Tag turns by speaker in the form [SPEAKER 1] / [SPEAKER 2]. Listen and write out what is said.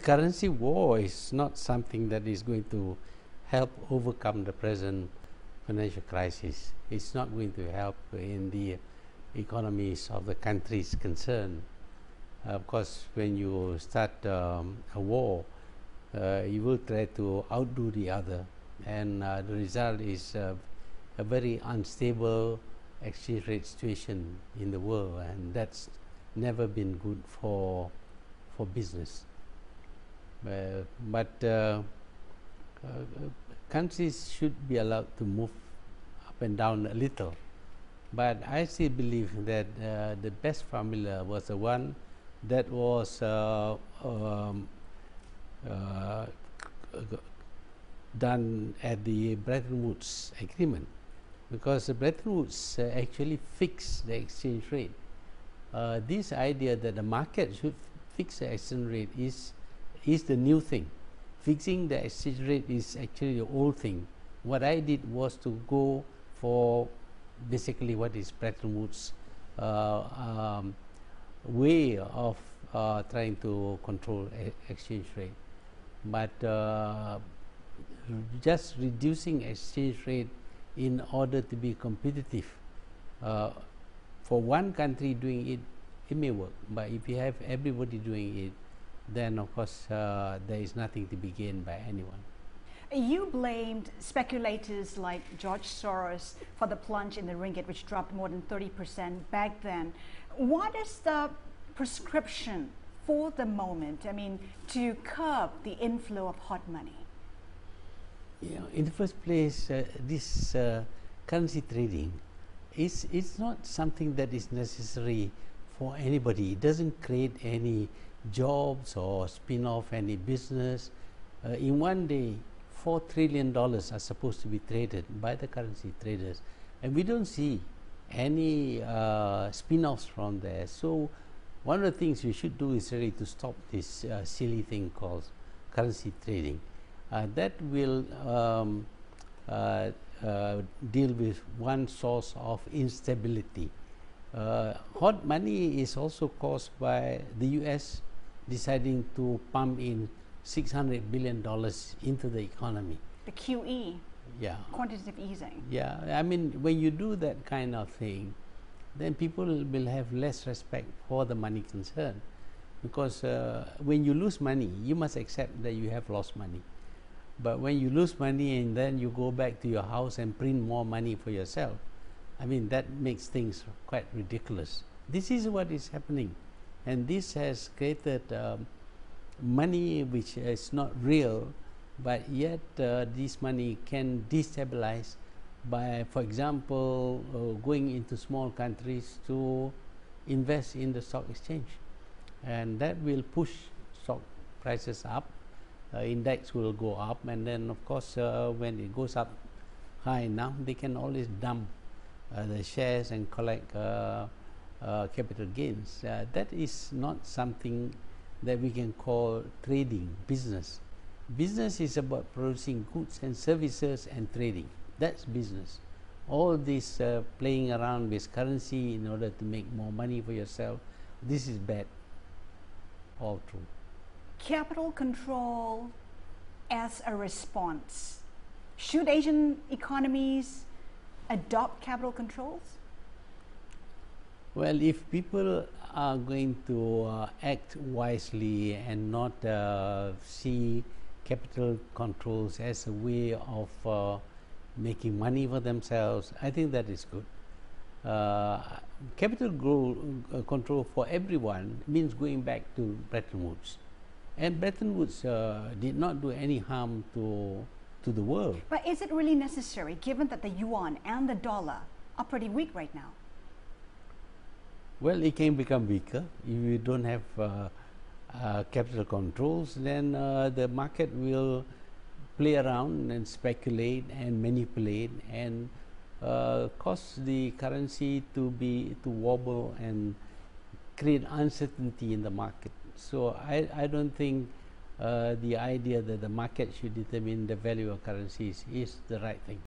[SPEAKER 1] currency war is not something that is going to help overcome the present financial crisis. It's not going to help in the economies of the countries concerned. Of course, when you start a war, you will try to outdo the other, and the result is a very unstable exchange rate situation in the world, and that's never been good for business. But countries should be allowed to move up and down a little. But I still believe that the best formula was the one that was done at the Bretton Woods agreement, because the Bretton Woods actually fixed the exchange rate. This idea that the market should fix the exchange rate is the new thing. Fixing the exchange rate is actually the old thing. What I did was to go for basically what is Bretton Woods way of trying to control exchange rate. But just reducing exchange rate in order to be competitive, for one country doing it, it may work. But if you have everybody doing it, then of course there is nothing to be gained by anyone.
[SPEAKER 2] You blamed speculators like George Soros for the plunge in the ringgit, which dropped more than 30% back then. What is the prescription for the moment, I mean, to curb the inflow of hot money?
[SPEAKER 1] In the first place, this currency trading it's not something that is necessary for anybody. It doesn't create any jobs or spin off any business. In one day, $4 trillion are supposed to be traded by the currency traders, and we don't see any spin-offs from there. So one of the things we should do is really to stop this silly thing called currency trading. That will deal with one source of instability. Hot money is also caused by the US deciding to pump in $600 billion into the economy.
[SPEAKER 2] The QE,
[SPEAKER 1] yeah,
[SPEAKER 2] quantitative easing.
[SPEAKER 1] Yeah, I mean, when you do that kind of thing, then people will have less respect for the money concern, because when you lose money, you must accept that you have lost money. But when you lose money and then you go back to your house and print more money for yourself, I mean, that makes things quite ridiculous. This is what is happening, and this has created money which is not real, but yet this money can destabilize by, for example, going into small countries to invest in the stock exchange, and that will push stock prices up. Index will go up, and then of course when it goes up high enough, they can always dump the shares and collect capital gains. That is not something that we can call trading, business. Business is about producing goods and services and trading. That's business. All this playing around with currency in order to make more money for yourself, this is bad, all true.
[SPEAKER 2] Capital control as a response. Should Asian economies adopt capital controls?
[SPEAKER 1] Well, if people are going to act wisely and not see capital controls as a way of making money for themselves, I think that is good. Capital control for everyone means going back to Bretton Woods. And Bretton Woods did not do any harm to the world.
[SPEAKER 2] But is it really necessary, given that the yuan and the dollar are pretty weak right now?
[SPEAKER 1] Well, it can become weaker if you don't have capital controls. Then the market will play around and speculate and manipulate and cause the currency to wobble and create uncertainty in the market. So I don't think the idea that the market should determine the value of currencies is the right thing.